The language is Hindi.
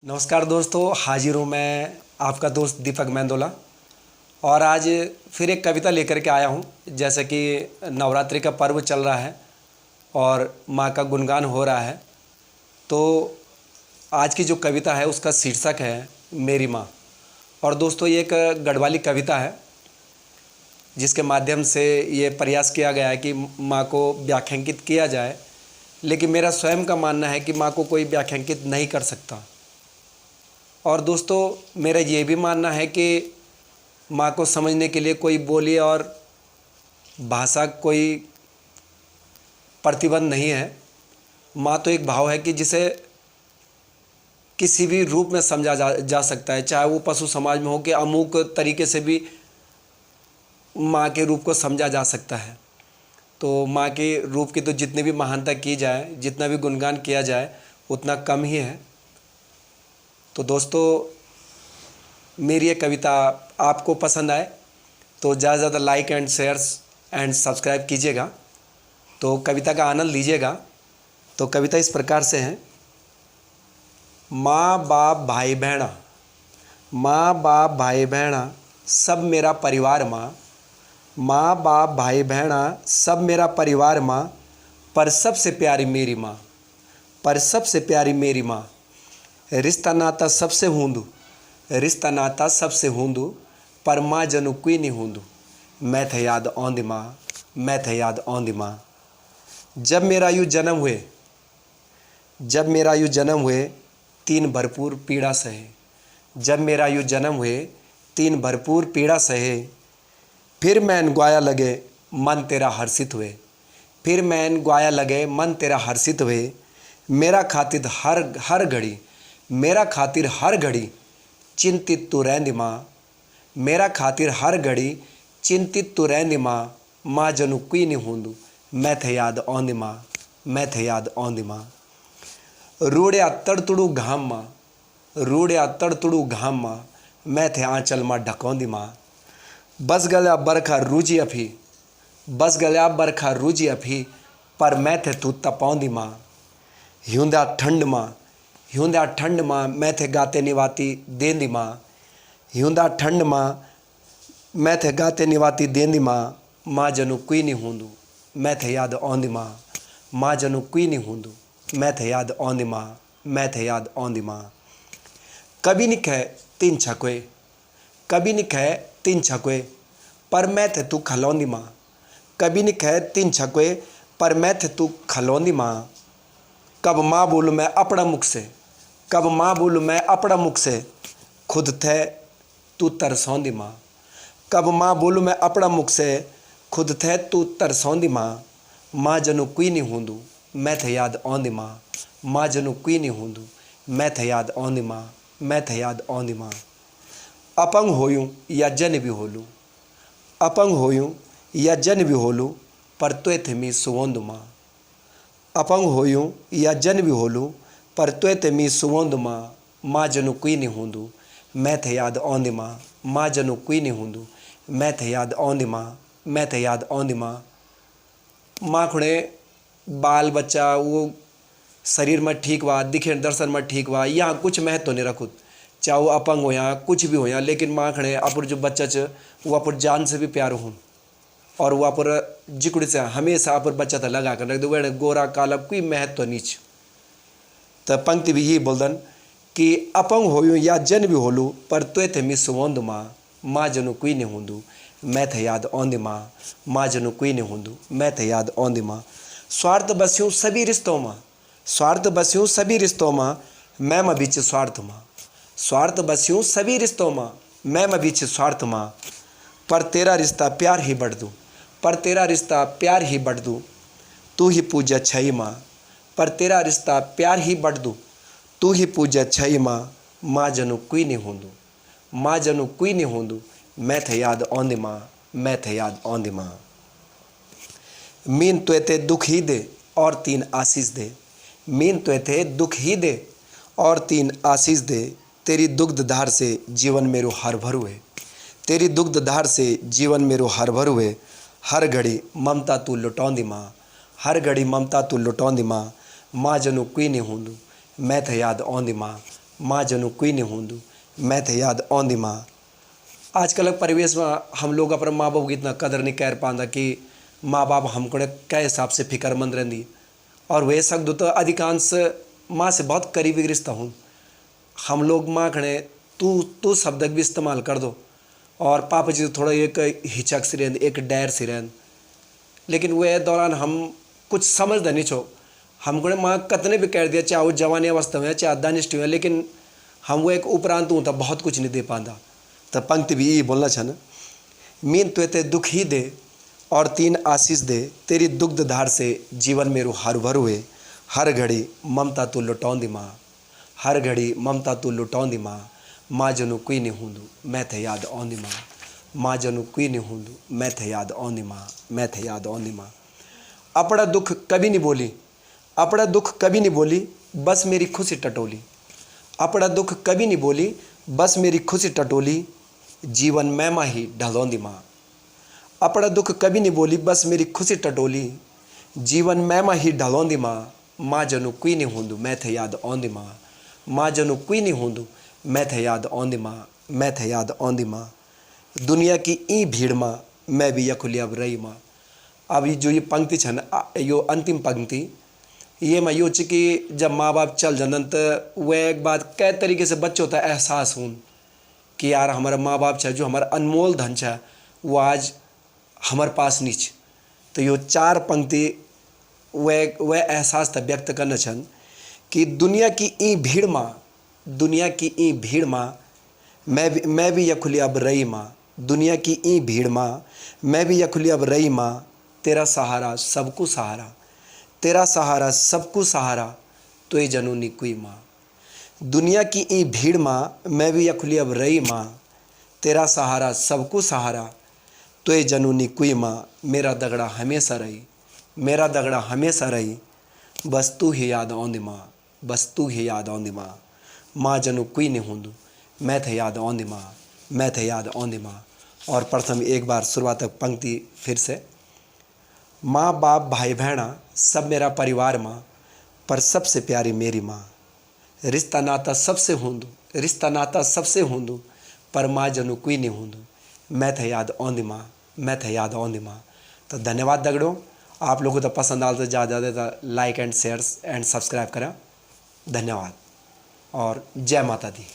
नमस्कार दोस्तों, हाजिर हूँ मैं आपका दोस्त दीपक मेंदोला। और आज फिर एक कविता लेकर के आया हूँ। जैसे कि नवरात्रि का पर्व चल रहा है और माँ का गुणगान हो रहा है, तो आज की जो कविता है उसका शीर्षक है मेरी माँ। और दोस्तों, ये एक गढ़वाली कविता है जिसके माध्यम से ये प्रयास किया गया है कि माँ को व्याख्यांकित किया जाए। लेकिन मेरा स्वयं का मानना है कि माँ को कोई व्याख्यांकित नहीं कर सकता। और दोस्तों, मेरा ये भी मानना है कि माँ को समझने के लिए कोई बोली और भाषा कोई प्रतिबंध नहीं है। माँ तो एक भाव है कि जिसे किसी भी रूप में समझा जा सकता है, चाहे वो पशु समाज में हो कि अमुक तरीके से भी माँ के रूप को समझा जा सकता है। तो माँ के रूप की तो जितनी भी महानता की जाए, जितना भी गुणगान किया जाए, उतना कम ही है। तो दोस्तों, मेरी ये कविता आपको पसंद आए तो ज़्यादा से ज़्यादा like and shares and subscribe कीजिएगा, तो कविता का आनंद लीजिएगा। तो कविता इस प्रकार से है। माँ बाप भाई बहना, माँ बाप भाई बहना सब मेरा परिवार माँ। माँ बाप भाई बहना सब मेरा परिवार माँ, पर सबसे प्यारी मेरी माँ, पर सबसे प्यारी मेरी माँ। रिश्ता नाता सबसे हूंदू, रिश्ता नाता सबसे हूंदू, पर माँ जनु कोई नहीं हूंदू। मैं थे याद आंदी माँ, मैं थे याद आंदी माँ। जब मेरा यूँ जन्म हुए, जब मेरा यूँ जन्म हुए तीन भरपूर पीड़ा सहे। जब मेरा यूँ जन्म हुए तीन भरपूर पीड़ा सहे। फिर मैन ग्वाया लगे मन तेरा हर्षित हुए। फिर मैन ग्वाया लगे मन तेरा हर्षित हुए। मेरा खातिर हर घड़ी, मेरा खातिर हर घड़ी चिंतित तू रहंदी माँ। मेरा खातिर हर घड़ी चिंतित तू रहंदी माँ। माँ जनु कोई नहीं हूंदू, मैं थे याद आंदी माँ, मैं थे याद आंदी माँ। रूड़िया तड़तड़ू घाम माँ, रूड़िया तड़तड़ू घाम माँ, मैं थे आंचल माँ ढकौंदी माँ। बस गया बरखा रूजी अफी, बस गया बरखा रूजी अफी, पर मैं थे तू तपौंदी माँ। ह्यूंदा ठंड माँ, ह्यूंदा ठंड माँ, मैं थे गाते निवाती देंदी माँ। ह्यूंदा ठंड माँ, मैं थे गाते निवाती देंदी माँ। माँ जनु कोई नहीं हूंदू, मैं थे याद आंदी माँ। माँ जनु कोई नहीं हूंदू, मैं थे याद आंदी माँ, मैं थे याद आंदी माँ। कभी नहीं कहे तीन छकुए, कभी नहीं कहे तीन छकुए, पर मैं थे तू खलौंदी माँ। कभी नहीं कहे तीन छकुए, पर मैं थे तू खलौंदी माँ। कब माँ बोलूँ मैं अपना मुख से, कब माँ बोलूँ मैं अपना मुख से, खुद थे तू तरसौंदी माँ। कब माँ बोलूँ मैं अपना मुख से, खुद थे तू तरसौंदी माँ। माँ जनु कोई नहीं हूंदू, मैं थे याद आंदी माँ। माँ जनु कोई नहीं हूंदू, मैं थे याद आंदी माँ, मैं थे याद आंदी माँ। अपंग होयूं या जन भी होलू, अपंग होयूं या जन भी होलू, पर त्वे थे मी सुवोंदू माँ। अपंग होयूं या जन भी होलू, पर त्वे ते मी सुवोंदू माँ। माँ जनु कोई नहीं हूंदू, मैं थे याद आंदी माँ। माँ जनु कोई नहीं हूंदू, मैं थे याद आंदी माँ, मैं थे याद आंदी माँ। माँ खुणे बाल बच्चा वो शरीर में ठीक हुआ, दिखे दर्शन में ठीक हुआ, यहाँ कुछ महत्व तो नहीं रखुत, चाहे वो अपंग हो या कुछ भी हो या। लेकिन माँ खड़े अपुर जो बच्चा च वो अपुर जान से भी प्यार हूँ, और वो अपुर जिकुड़ से हमेशा अपुर बच्चा था लगा कर रख दो। वह गोरा काला कोई महत्व तो नीच। तो पंक्ति भी यही बोलदन कि अपंग होयूं या जन भी होलू, पर त्वे थे मी सुवोंदू माँ। माँ जनु कोई नहीं हूंदू, मैं थे याद आंदी माँ। माँ जनु कोई नहीं हूंदू, मैं थे याद आंदी माँ। स्वार्थ बस्यूं सभी रिश्तों माँ, स्वार्थ बस्यूं सभी रिश्तों माँ, मैं म बीच स्वार्थ माँ। स्वार्थ बस्यूं सभी रिश्तों माँ, मैं म बीच स्वार्थ माँ। पर तेरा रिश्ता प्यार ही बढ़ दूँ, पर तेरा रिश्ता प्यार ही बढ़ दूँ, तू ही पूजा छई माँ। पर तेरा रिश्ता प्यार ही बढ़ दूँ, तू ही पूजा छई माँ। माँ जनु कोई नहीं हूंदू, माँ जनु कोई नहीं हूंदू, मैं थे याद आंदी माँ, मैं थे याद आंदी माँ। मीन त्वे ते दुख ही दे और तीन आशीष दे, मीन त्वे ते दुख ही दे और तीन आशीष दे। तेरी दुग्ध धार से जीवन मेरो हर भर हुए, तेरी दुग्ध धार से जीवन मेरो हर भर हुए। हर घड़ी ममता तू लुटौंदी माँ, हर घड़ी ममता तू लुटौंदी माँ। माँ जनु कोई नहीं हूंदू, मैं थे याद आंदी माँ, माँ जनु कोई नहीं होंदू मैं थे याद आँदी माँ। आजकल परिवेश में हम लोग अपने माँ बाप की इतना कदर नहीं कर पाता कि माँ बाप हमको क्या हिसाब से फिक्रमंद रही और वे सकते तो अधिकांश माँ से बहुत करीबी रिश्ता हूँ। हम लोग माँ खड़े तू शब्द भी इस्तेमाल कर दो और पापा जी थोड़ा एक हिचक सी रहन एक डर सी रहन, लेकिन वह दौरान हम कुछ समझदा नहीं छो। हमको माँ कतने भी कह दिया चाहे वो जवानी अवस्था में चाहे दानिश में, लेकिन हम वो एक उपरांत हूँ तो बहुत कुछ नहीं दे पाता। तो पंक्ति भी यही बोलना छन, मीन ते दुख ही दे और तीन आशीष दे, तेरी दुग्ध धार से जीवन मेरू हर भर हुए, हर घड़ी ममता तू लुटाउंदी माँ, हर घड़ी ममता तू लुटाउंदी माँ। माँ जनु कोई नहीं हूंदू मैं थे याद आँदी माँ, माँ जनु कोई नहीं हूंदू मैं थे याद आँदी माँ, मैं थे याद आँदी माँ। अपना दुख कभी नहीं बोली, अपना दुख कभी नहीं बोली, बस मेरी खुशी टटोली, अपना दुख कभी नहीं बोली, बस मेरी खुशी टटोली, जीवन मैं माँ ही ढलौंदी माँ। अपना दुख कभी नहीं बोली, बस मेरी खुशी टटोली, जीवन मैं माँ ही ढलौंदी माँ। माँ जनु कोई नहीं होंदू मैं थे याद आँदी माँ, माँ जनु कोई नहीं होंदू मैं थे याद आँदी माँ, मैं थे याद आँदी माँ। दुनिया की ई भीड़ माँ मैं भी यखुली अब रही माँ। अब ये जो ये पंक्ति छन यो अंतिम पंक्ति ये मैं यो कि जब माँ बाप चल जन तो वह एक बात कै तरीके से बच्चों का एहसास हूँ कि यार हमारा माँ बाप है जो हमारा अनमोल धन है वो आज हमारे पास नहीं छ। तो यो चार पंक्ति वह एहसास था व्यक्त करना छन कि दुनिया की ई भीड़ माँ, दुनिया की ई भीड़ माँ मैं भी यखुली अब रही माँ, दुनिया की ई भीड़ माँ मैं भी यखुली अब रही माँ। तेरा सहारा सबको सहारा, तेरा सहारा सबको सहारा, तो ये जनूनी कोई माँ। दुनिया की ई भीड़ माँ मैं भी यखुली अब रही माँ, तेरा सहारा सबको सहारा, तो ये जनूनी कोई माँ। मेरा दगड़ा हमेशा रही, मेरा दगड़ा हमेशा रही, बस तू ही याद आँदी माँ, बस तू ही याद आँदी माँ। माँ जनु कोई नहीं होंदू मैं थे याद आँदी माँ, मैं थे याद आँदी माँ। और प्रथम एक बार शुरुआत तक पंक्ति फिर से, माँ बाप भाई बहना सब मेरा परिवार माँ, पर सबसे प्यारी मेरी माँ। रिश्ता नाता सबसे होंदू, रिश्ता नाता सबसे होंदू, पर माँ जनु कोई नहीं होंदू मैं थे याद आँदी माँ, मैं थे याद आँदी माँ। तो धन्यवाद दगड़ों, आप लोगों को तो पसंद आल तो ज़्यादा ज़्यादा like and shares and subscribe करें। धन्यवाद और जय माता दी।